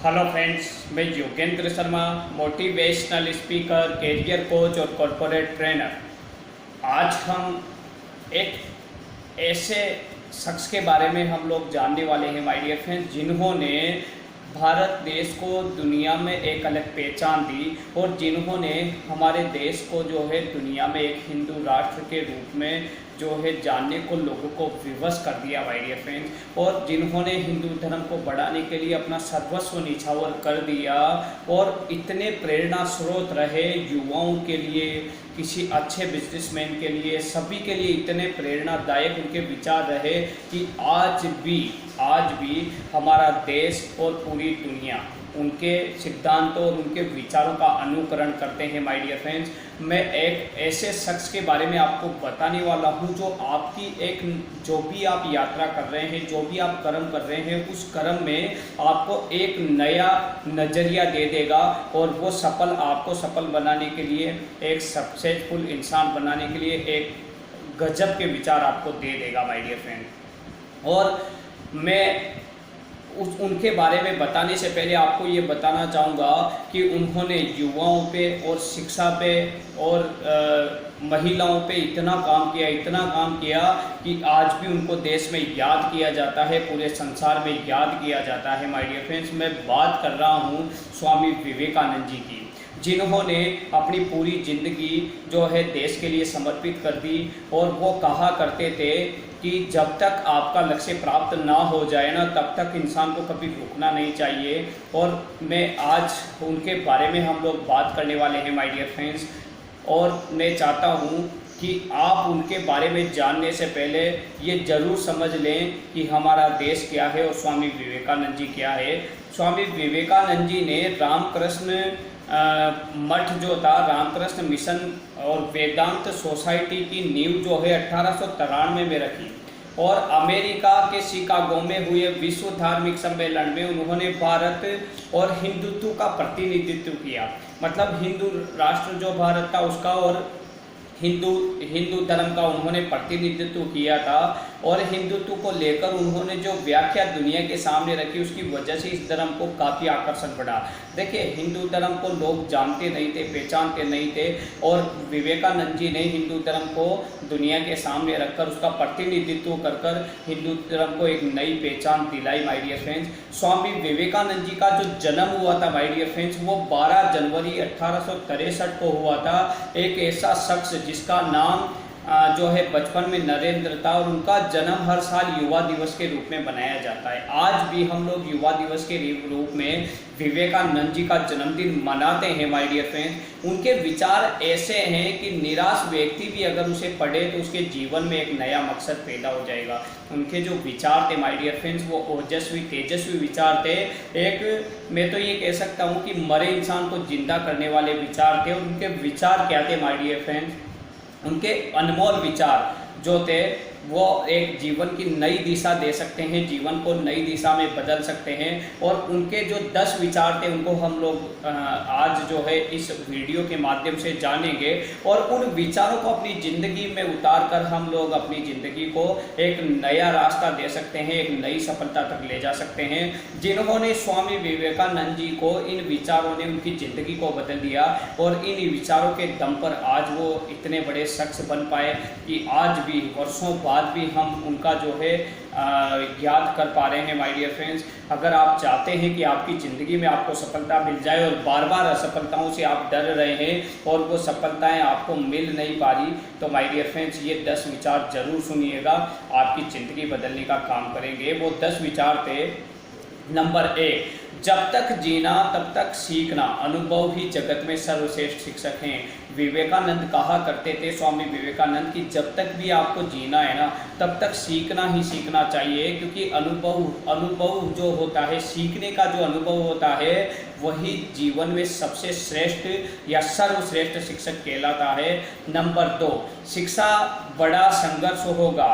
Hello friends, मैं Yogendra Sharma, motivational speaker, career coach और corporate trainer. आज हम एक ऐसे शख्स के बारे में हम लोग जानने वाले हैं माय डियर फ्रेंड्स, जिन्होंने भारत देश को दुनिया में एक अलग पहचान दी और जिन्होंने हमारे देश को जो है दुनिया में एक हिंदू राष्ट्र के रूप में जो है जानने को लोगों को विवश कर दिया माय डियर फ्रेंड्स, और जिन्होंने हिंदू धर्म को बढ़ाने के लिए अपना सर्वस्व निछावर कर दिया और इतने प्रेरणा स्रोत रहे युवाओं के लिए, किसी अच्छे बिजनेसमैन के लिए, सभी के लिए इतने प्रेरणादायक उनके विचार रहे कि आज भी हमारा देश और पूरी दुनिया उनके सिद्धांतों और उनके विचारों का अनुकरण करते हैं माय डियर फ्रेंड्स। मैं एक ऐसे शख्स के बारे में आपको बताने वाला हूं जो आपकी जो भी आप यात्रा कर रहे हैं, जो भी आप कर्म कर रहे हैं, उस कर्म में आपको एक नया नज़रिया दे देगा और वो आपको सफल बनाने के लिए, एक सक्सेसफुल इंसान बनाने के लिए एक गजब के विचार आपको दे देगा माय डियर फ्रेंड। और मैं उनके बारे में बताने से पहले आपको ये बताना चाहूँगा कि उन्होंने युवाओं पे और शिक्षा पे और महिलाओं पे इतना काम किया कि आज भी उनको देश में याद किया जाता है, पूरे संसार में याद किया जाता है माय डियर फ्रेंड्स। मैं बात कर रहा हूँ स्वामी विवेकानंद जी की, जिन्होंने अपनी पूरी ज़िंदगी जो है देश के लिए समर्पित कर दी। और वो कहा करते थे कि जब तक आपका लक्ष्य प्राप्त ना हो जाए ना, तब तक इंसान को कभी रुकना नहीं चाहिए। और मैं आज उनके बारे में हम लोग बात करने वाले हैं माय डियर फ्रेंड्स, और मैं चाहता हूँ कि आप उनके बारे में जानने से पहले ये ज़रूर समझ लें कि हमारा देश क्या है और स्वामी विवेकानंद जी क्या है। स्वामी विवेकानंद जी ने रामकृष्ण मठ जो था, रामकृष्ण मिशन और वेदांत सोसाइटी की नींव जो है 1893 में रखी, और अमेरिका के शिकागो में हुए विश्व धार्मिक सम्मेलन में उन्होंने भारत और हिंदुत्व का प्रतिनिधित्व किया। मतलब हिंदू राष्ट्र जो भारत था उसका और हिंदू धर्म का उन्होंने प्रतिनिधित्व किया था, और हिंदुत्व को लेकर उन्होंने जो व्याख्या दुनिया के सामने रखी उसकी वजह से इस धर्म को काफ़ी आकर्षण बढ़ा। देखिए, हिंदू धर्म को लोग जानते नहीं थे, पहचानते नहीं थे, और विवेकानंद जी ने हिंदू धर्म को दुनिया के सामने रखकर उसका प्रतिनिधित्व कर हिंदू धर्म को एक नई पहचान दिलाई my dear friends. Swami Vivekananda ji का जो जन्म हुआ था माय डियर फ्रेंड्स, वो 12 जनवरी 1863 को हुआ था। एक ऐसा शख्स जिसका नाम जो है बचपन में नरेंद्र था, और उनका जन्म हर साल युवा दिवस के रूप में बनाया जाता है। आज भी हम लोग युवा दिवस के रूप में विवेकानंद जी का जन्मदिन मनाते हैं माय डियर फ्रेंड्स। उनके विचार ऐसे हैं कि निराश व्यक्ति भी अगर उसे पढ़े तो उसके जीवन में एक नया मकसद पैदा हो जाएगा। उनके जो विचार थे माय डियर फ्रेंड्स, वो ओजस्वी तेजस्वी विचार थे। एक मैं तो ये कह सकता हूँ कि मरे इंसान को जिंदा करने वाले विचार थे। और उनके विचार क्या थे माय डियर फ्रेंड्स? उनके अनमोल विचार जो थे वो एक जीवन की नई दिशा दे सकते हैं, जीवन को नई दिशा में बदल सकते हैं। और उनके जो 10 विचार थे उनको हम लोग आज जो है इस वीडियो के माध्यम से जानेंगे, और उन विचारों को अपनी ज़िंदगी में उतार कर हम लोग अपनी ज़िंदगी को एक नया रास्ता दे सकते हैं, एक नई सफलता तक ले जा सकते हैं। जिन्होंने स्वामी विवेकानंद जी को, इन विचारों ने उनकी ज़िंदगी को बदल दिया, और इन विचारों के दम पर आज वो इतने बड़े शख्स बन पाए कि आज भी वर्षों बाद भी हम उनका जो है याद कर पा रहे हैं माय डियर फ्रेंड्स। अगर आप चाहते हैं कि आपकी ज़िंदगी में आपको सफलता मिल जाए और बार बार असफलताओं से आप डर रहे हैं और वो सफलताएं आपको मिल नहीं पा रही, तो माय डियर फ्रेंड्स ये 10 विचार जरूर सुनिएगा, आपकी ज़िंदगी बदलने का काम करेंगे। वो 10 विचार थे। नंबर 1, जब तक जीना तब तक सीखना, अनुभव ही जगत में सर्वश्रेष्ठ शिक्षक हैं। विवेकानंद कहा करते थे, स्वामी विवेकानंद, कि जब तक भी आपको जीना है ना, तब तक सीखना ही सीखना चाहिए, क्योंकि अनुभव जो होता है, सीखने का जो अनुभव होता है, वही जीवन में सबसे श्रेष्ठ या सर्वश्रेष्ठ शिक्षक कहलाता है। नंबर 2, शिक्षा बड़ा संघर्ष होगा,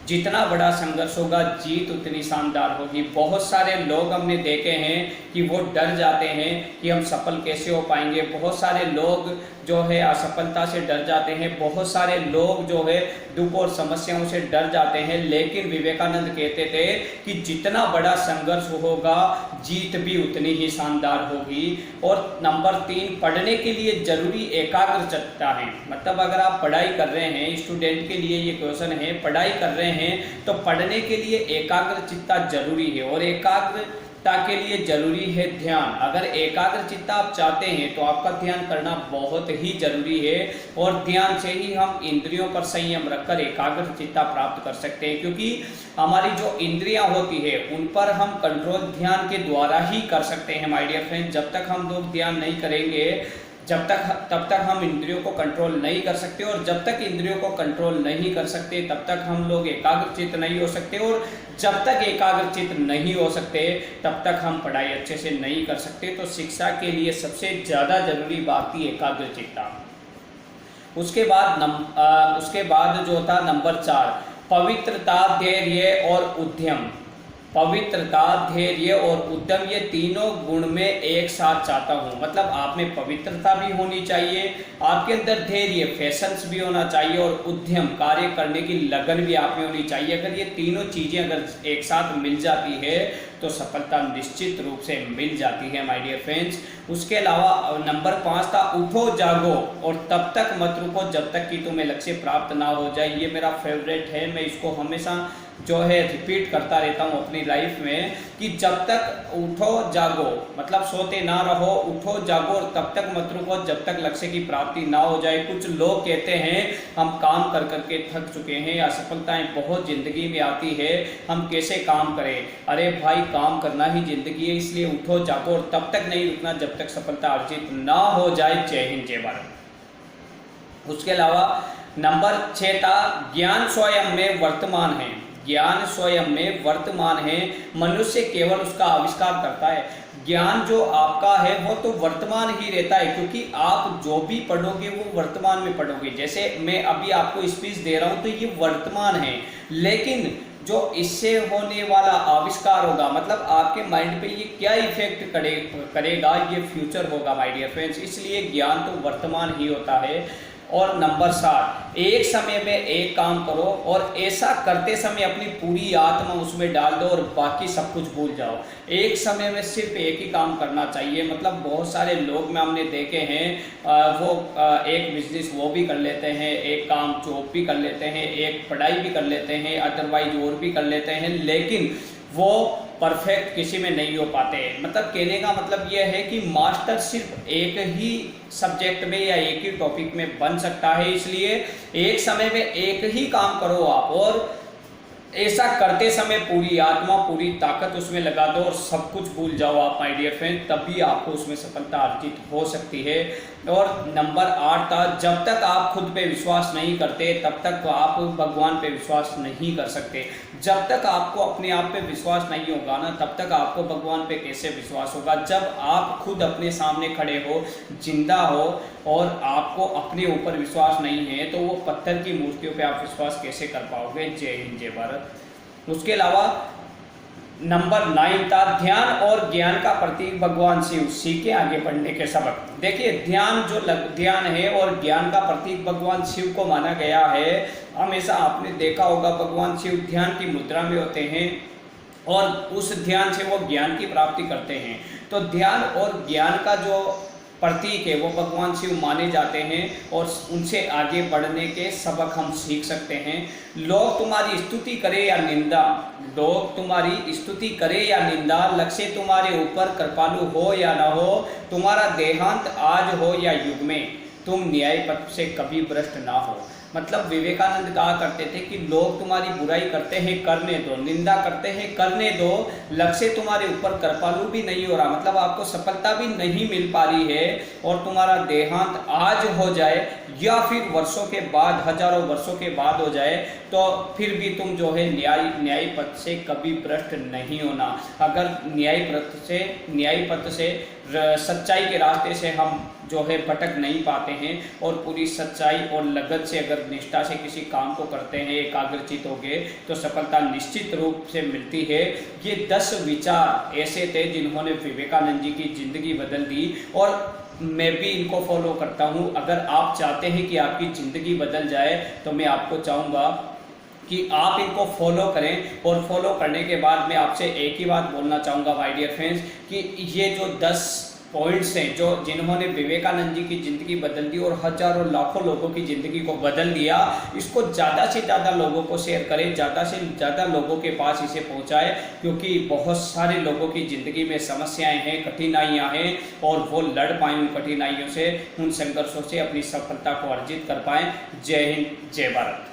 जितना बड़ा संघर्ष होगा जीत उतनी शानदार होगी। बहुत सारे लोग हमने देखे हैं कि वो डर जाते हैं कि हम सफल कैसे हो पाएंगे। बहुत सारे लोग जो है असफलता से डर जाते हैं। बहुत सारे लोग जो है दुख और समस्याओं से डर जाते हैं। लेकिन विवेकानंद कहते थे कि जितना बड़ा संघर्ष होगा जीत भी उतनी ही शानदार होगी। और नंबर 3, पढ़ने के लिए जरूरी एकाग्रचित्तता है। मतलब अगर आप पढ़ाई कर रहे हैं, स्टूडेंट के लिए ये क्वेश्चन है, पढ़ाई कर रहे हैं तो पढ़ने के लिए एकाग्रचित्तता जरूरी है। और एकाग्रता के लिए जरूरी है ध्यान। अगर एकाग्रचित्तता आप चाहते हैं तो आपका ध्यान करना बहुत ही जरूरी है। और ध्यान से ही हम इंद्रियों पर संयम रखकर एकाग्रचित्तता प्राप्त कर सकते हैं, क्योंकि हमारी जो इंद्रियां होती है उन पर हम कंट्रोल ध्यान के द्वारा ही कर सकते हैं माय डियर फ्रेंड। जब तक हम लोग ध्यान नहीं करेंगे तब तक हम इंद्रियों को कंट्रोल नहीं कर सकते। और जब तक इंद्रियों को कंट्रोल नहीं कर सकते तब तक हम लोग एकाग्रचित्त नहीं हो सकते। और जब तक एकाग्रचित्त नहीं हो सकते तब तक हम पढ़ाई अच्छे से नहीं कर सकते। तो शिक्षा के लिए सबसे ज़्यादा जरूरी बात थी एकाग्रचित्तता। उसके बाद जो था नंबर 4, पवित्रता, धैर्य और उद्यम। पवित्रता, धैर्य और उद्यम, ये तीनों गुण में एक साथ चाहता हूँ। मतलब आप में पवित्रता भी होनी चाहिए, आपके अंदर धैर्य, पेशेंस भी होना चाहिए और उद्यम, कार्य करने की लगन भी आप में होनी चाहिए। अगर ये तीनों चीज़ें अगर एक साथ मिल जाती है तो सफलता निश्चित रूप से मिल जाती है माय डियर फ्रेंड्स। उसके अलावा नंबर 5 था, उठो जागो और तब तक मत रुको जब तक कि तुम्हें लक्ष्य प्राप्त ना हो जाए। ये मेरा फेवरेट है, मैं इसको हमेशा जो है रिपीट करता रहता हूँ अपनी लाइफ में कि जब तक उठो जागो, मतलब सोते ना रहो, उठो जागो और तब तक मत रुको जब तक लक्ष्य की प्राप्ति ना हो जाए। कुछ लोग कहते हैं हम काम कर करके थक चुके हैं, असफलताएं बहुत जिंदगी में आती है, हम कैसे काम करें। अरे भाई, काम करना ही जिंदगी है, इसलिए उठो जागो और तब तक नहीं रुकना जब तक सफलता अर्जित ना हो जाए। जय हिंद, जय भारत। उसके अलावा नंबर 6 था, ज्ञान स्वयं में वर्तमान है। ज्ञान स्वयं में वर्तमान है, मनुष्य केवल उसका आविष्कार करता है। ज्ञान जो आपका है वो तो वर्तमान ही रहता है, क्योंकि आप जो भी पढ़ोगे वो वर्तमान में पढ़ोगे। जैसे मैं अभी आपको स्पीच दे रहा हूँ तो ये वर्तमान है, लेकिन जो इससे होने वाला आविष्कार होगा, मतलब आपके माइंड पे ये क्या इफेक्ट करेगा, ये फ्यूचर होगा माय डियर फ्रेंड्स। इसलिए ज्ञान तो वर्तमान ही होता है। और नंबर 7, एक समय में एक काम करो और ऐसा करते समय अपनी पूरी आत्मा उसमें डाल दो और बाकी सब कुछ भूल जाओ। एक समय में सिर्फ एक ही काम करना चाहिए। मतलब बहुत सारे लोग में हमने देखे हैं वो एक बिजनेस वो भी कर लेते हैं, एक काम जॉब भी कर लेते हैं, एक पढ़ाई भी कर लेते हैं, अदरवाइज और भी कर लेते हैं, लेकिन वो परफेक्ट किसी में नहीं हो पाते। मतलब कहने का मतलब यह है कि मास्टर सिर्फ एक ही सब्जेक्ट में या एक ही टॉपिक में बन सकता है। इसलिए एक समय में एक ही काम करो आप, और ऐसा करते समय पूरी आत्मा, पूरी ताकत उसमें लगा दो और सब कुछ भूल जाओ आप माय डियर फ्रेंड, तभी आपको उसमें सफलता अर्जित हो सकती है। और नंबर 8 था, जब तक आप खुद पे विश्वास नहीं करते तब तक आप भगवान पे विश्वास नहीं कर सकते। जब तक आपको अपने आप पे विश्वास नहीं होगा ना, तब तक आपको भगवान पे कैसे विश्वास होगा। जब आप खुद अपने सामने खड़े हो, जिंदा हो और आपको अपने ऊपर विश्वास नहीं है तो वो पत्थर की मूर्तियों पे आप विश्वास कैसे कर पाओगे। जय हिंद, जय भारत। उसके अलावा नंबर 9 था, ध्यान और ज्ञान का प्रतीक भगवान शिव, सीखे आगे बढ़ने के सबक। देखिए, ध्यान है और ज्ञान का प्रतीक भगवान शिव को माना गया है। हमेशा आपने देखा होगा भगवान शिव ध्यान की मुद्रा में होते हैं और उस ध्यान से वो ज्ञान की प्राप्ति करते हैं। तो ध्यान और ज्ञान का जो प्रतीक है वो भगवान शिव माने जाते हैं और उनसे आगे बढ़ने के सबक हम सीख सकते हैं। लोग तुम्हारी स्तुति करे या निंदा, लक्ष्य तुम्हारे ऊपर कृपालु हो या न हो, तुम्हारा देहांत आज हो या युग में, तुम न्याय पथ से कभी भ्रष्ट ना हो। मतलब विवेकानंद कहा करते थे कि लोग तुम्हारी बुराई करते हैं, करने दो, निंदा करते हैं, करने दो, लक्ष्य तुम्हारे ऊपर कृपालु भी नहीं हो रहा, मतलब आपको सफलता भी नहीं मिल पा रही है और तुम्हारा देहांत आज हो जाए या फिर वर्षों के बाद, हजारों वर्षों के बाद हो जाए, तो फिर भी तुम जो है न्याय पथ से कभी भ्रष्ट नहीं होना। अगर न्याय पथ से सच्चाई के रास्ते से हम जो है भटक नहीं पाते हैं और पूरी सच्चाई और लगन से अगर निष्ठा से किसी काम को करते हैं, एकाग्रचित हो गए, तो सफलता निश्चित रूप से मिलती है। ये 10 विचार ऐसे थे जिन्होंने विवेकानंद जी की जिंदगी बदल दी और मैं भी इनको फॉलो करता हूँ। अगर आप चाहते हैं कि आपकी ज़िंदगी बदल जाए तो मैं आपको चाहूँगा कि आप इनको फॉलो करें। और फॉलो करने के बाद मैं आपसे एक ही बात बोलना चाहूँगा माय डियर फ्रेंड्स, कि ये जो 10 पॉइंट्स हैं जो जिन्होंने विवेकानंद जी की ज़िंदगी बदल दी और हजारों लाखों लोगों की ज़िंदगी को बदल दिया, इसको ज़्यादा से ज़्यादा लोगों को शेयर करें, ज़्यादा से ज़्यादा लोगों के पास इसे पहुंचाएं, क्योंकि बहुत सारे लोगों की ज़िंदगी में समस्याएं हैं, कठिनाइयां हैं और वो लड़ पाएँ उन कठिनाइयों से, उन संघर्षों से अपनी सफलता को अर्जित कर पाएँ। जय हिंद, जय भारत।